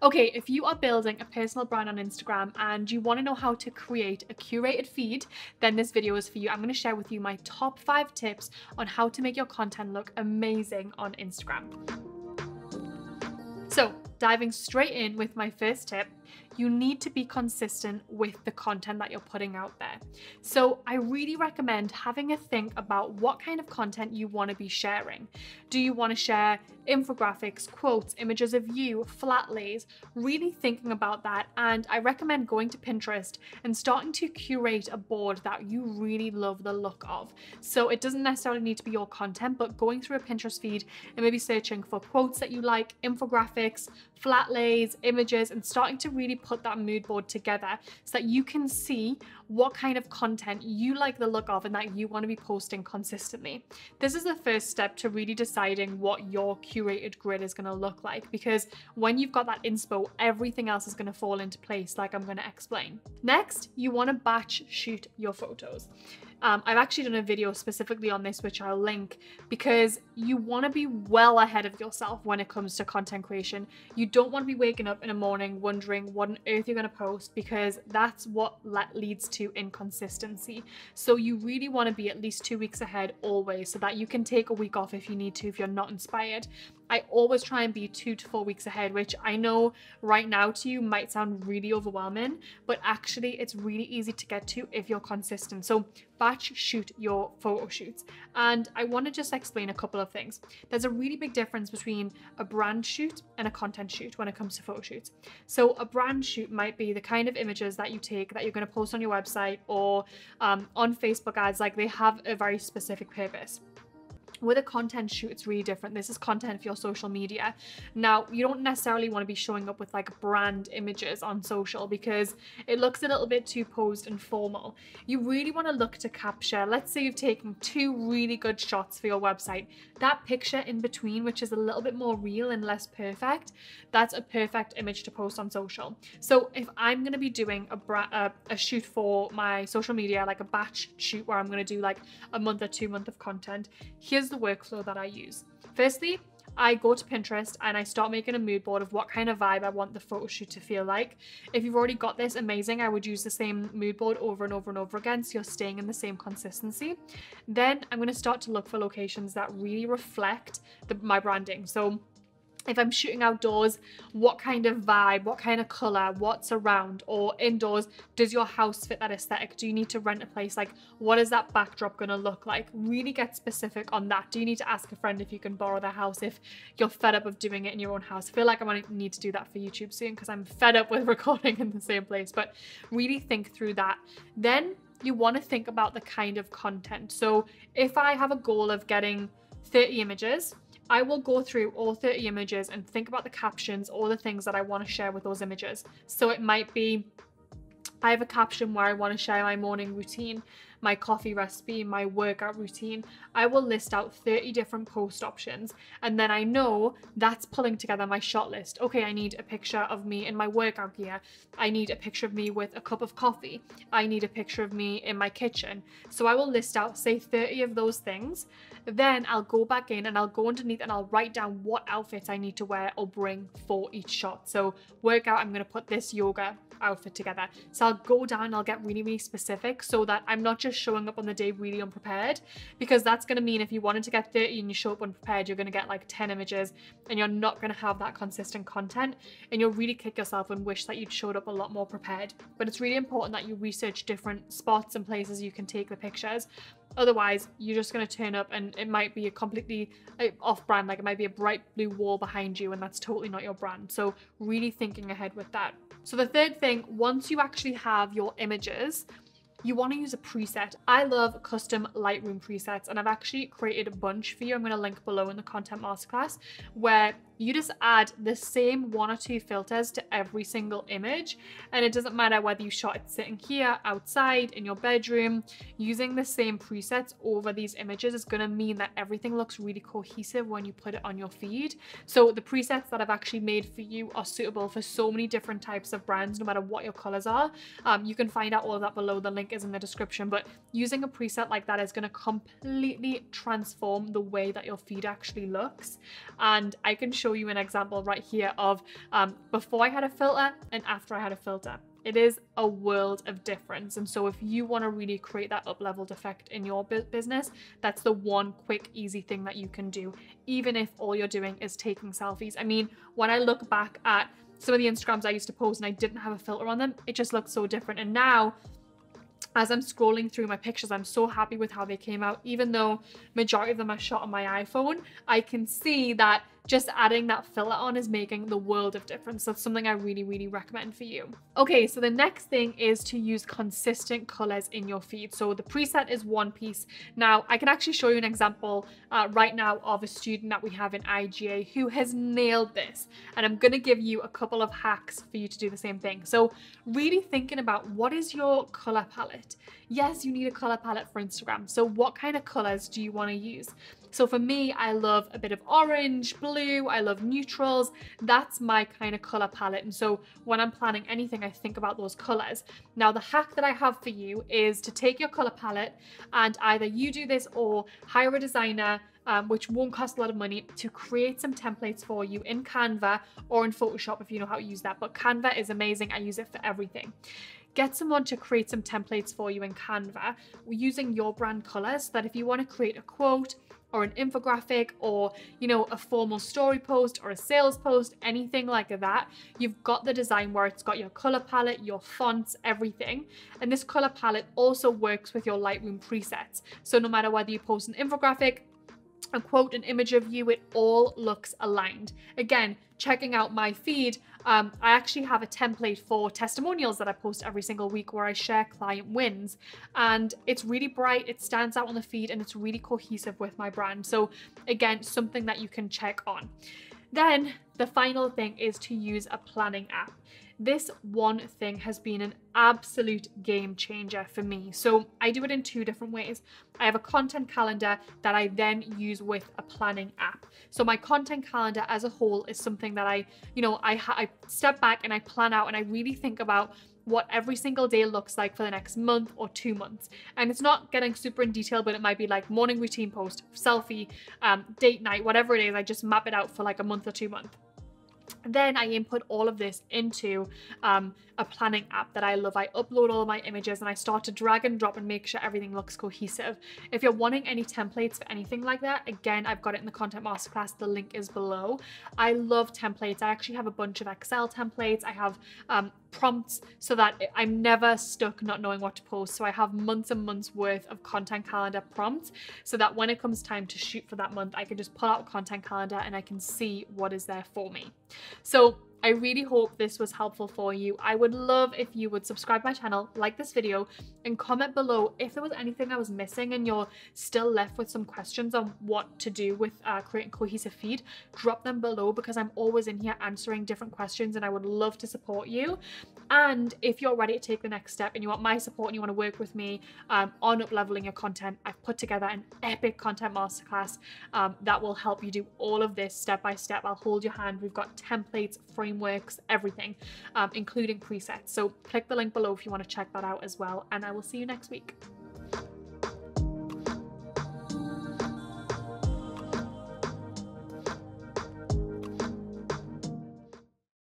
Okay, if you are building a personal brand on Instagram and you want to know how to create a curated feed, then this video is for you. I'm going to share with you my top 5 tips on how to make your content look amazing on Instagram. So, diving straight in with my first tip, you need to be consistent with the content that you're putting out there. So I really recommend having a think about what kind of content you want to be sharing. Do you want to share infographics, quotes, images of you, flat lays? Really thinking about that, and I recommend going to Pinterest and starting to curate a board that you really love the look of. So it doesn't necessarily need to be your content, but going through a Pinterest feed and maybe searching for quotes that you like, infographics, flat lays, images, and starting to really put that mood board together so that you can see what kind of content you like the look of and that you want to be posting consistently. This is the first step to really deciding what your curated grid is going to look like, because when you've got that inspo, everything else is going to fall into place, like I'm going to explain. Next, you want to batch shoot your photos. I've actually done a video specifically on this, which I'll link, because you want to be well ahead of yourself when it comes to content creation. You don't want to be waking up in the morning wondering what on earth you're going to post, because that's what leads to inconsistency. So you really want to be at least 2 weeks ahead always, so that you can take a week off if you need to, if you're not inspired. I always try and be 2 to 4 weeks ahead, which I know right now to you might sound really overwhelming, but actually it's really easy to get to if you're consistent. So batch shoot your photo shoots. And I want to just explain a couple of things. There's a really big difference between a brand shoot and a content shoot when it comes to photo shoots. So a brand shoot might be the kind of images that you take that you're going to post on your website or on Facebook ads. Like, they have a very specific purpose. With a content shoot, it's really different. This is content for your social media. Now, you don't necessarily want to be showing up with like brand images on social, because it looks a little bit too posed and formal. You really want to look to capture, let's say you've taken 2 really good shots for your website. That picture in between, which is a little bit more real and less perfect, that's a perfect image to post on social. So if I'm going to be doing a shoot for my social media, like a batch shoot where I'm going to do like a month or 2 months of content, here's the workflow that I use. Firstly, I go to Pinterest and I start making a mood board of what kind of vibe I want the photo shoot to feel like. If you've already got this, amazing. I would use the same mood board over and over and over again, so you're staying in the same consistency. Then I'm going to start to look for locations that really reflect my branding. So if I'm shooting outdoors, what kind of vibe, what kind of color, what's around? Or indoors, does your house fit that aesthetic? Do you need to rent a place? Like, what is that backdrop gonna look like? Really get specific on that. Do you need to ask a friend if you can borrow their house if you're fed up of doing it in your own house? I feel like I'm gonna need to do that for YouTube soon, because I'm fed up with recording in the same place. But really think through that. Then you want to think about the kind of content. So if I have a goal of getting 30 images, I will go through all 30 images and think about the captions or the things that I want to share with those images. So it might be, I have a caption where I want to share my morning routine, my coffee recipe, my workout routine. I will list out 30 different post options, and then I know that's pulling together my shot list. Okay, I need a picture of me in my workout gear. I need a picture of me with a cup of coffee. I need a picture of me in my kitchen. So I will list out, say, 30 of those things. Then I'll go back in and I'll go underneath and I'll write down what outfits I need to wear or bring for each shot. So workout, I'm going to put this yoga outfit together. So I'll go down and I'll get really, really specific, so that I'm not just showing up on the day really unprepared, because that's going to mean if you wanted to get 30 and you show up unprepared, you're going to get like 10 images and you're not going to have that consistent content, and you'll really kick yourself and wish that you'd showed up a lot more prepared. But it's really important that you research different spots and places you can take the pictures. Otherwise, you're just going to turn up and it might be a completely off-brand, like it might be a bright blue wall behind you, and that's totally not your brand. So really thinking ahead with that. So the third thing, once you actually have your images, you want to use a preset. I love custom Lightroom presets, and I've actually created a bunch for you. I'm going to link below in the content masterclass, where you just add the same 1 or 2 filters to every single image, and it doesn't matter whether you shot it sitting here, outside, in your bedroom. Using the same presets over these images is going to mean that everything looks really cohesive when you put it on your feed. So the presets that I've actually made for you are suitable for so many different types of brands, no matter what your colors are. You can find out all of that below. The link link is in the description, but using a preset like that is going to completely transform the way that your feed actually looks. And I can show you an example right here of before I had a filter and after I had a filter. It is a world of difference. And so if you want to really create that up-leveled effect in your business, that's the one quick, easy thing that you can do, even if all you're doing is taking selfies. I mean, when I look back at some of the Instagrams I used to post and I didn't have a filter on them, it just looked so different. And now, as I'm scrolling through my pictures, I'm so happy with how they came out. Even though majority of them are shot on my iPhone, I can see that just adding that filter on is making the world of difference. That's something I really, really recommend for you. Okay, so the next thing is to use consistent colors in your feed. So the preset is one piece. Now, I can actually show you an example right now of a student that we have in IGA who has nailed this. And I'm gonna give you a couple of hacks for you to do the same thing. So really thinking about what is your color palette? Yes, you need a color palette for Instagram. So what kind of colors do you wanna use? So for me, I love a bit of orange, blue, I love neutrals. That's my kind of color palette. And so when I'm planning anything, I think about those colors. Now, the hack that I have for you is to take your color palette and either you do this or hire a designer, which won't cost a lot of money, to create some templates for you in Canva or in Photoshop if you know how to use that. But Canva is amazing. I use it for everything. Get someone to create some templates for you in Canva using your brand colors, so that if you want to create a quote or an infographic or, you know, a formal story post or a sales post, anything like that, you've got the design where it's got your color palette, your fonts, everything. And this color palette also works with your Lightroom presets. So no matter whether you post an infographic, a quote, an image of you, it all looks aligned. Again, checking out my feed, I actually have a template for testimonials that I post every single week where I share client wins, and it's really bright, it stands out on the feed, and it's really cohesive with my brand. So again, something that you can check on. Then the final thing is to use a planning app. This one thing has been an absolute game changer for me. So I do it in two different ways. I have a content calendar that I then use with a planning app. So my content calendar as a whole is something that I step back and I plan out and I really think about what every single day looks like for the next month or 2 months. And it's not getting super in detail, but it might be like morning routine post, selfie, date night, whatever it is. I just map it out for like a month or 2 months. Then I input all of this into a planning app that I love. I upload all my images and I start to drag and drop and make sure everything looks cohesive. If you're wanting any templates for anything like that, again, I've got it in the content masterclass. The link is below. I love templates. I actually have a bunch of Excel templates. I have prompts so that I'm never stuck not knowing what to post. So I have months and months worth of content calendar prompts so that when it comes time to shoot for that month, I can just pull out a content calendar and I can see what is there for me. So I really hope this was helpful for you. I would love if you would subscribe my channel, like this video, and comment below if there was anything I was missing and you're still left with some questions on what to do with creating cohesive feed. Drop them below because I'm always in here answering different questions and I would love to support you. And if you're ready to take the next step and you want my support and you want to work with me on up-leveling your content, I've put together an epic content masterclass that will help you do all of this step by step. I'll hold your hand. We've got templates, frameworks, everything, including presets. So click the link below if you want to check that out as well. And I will see you next week.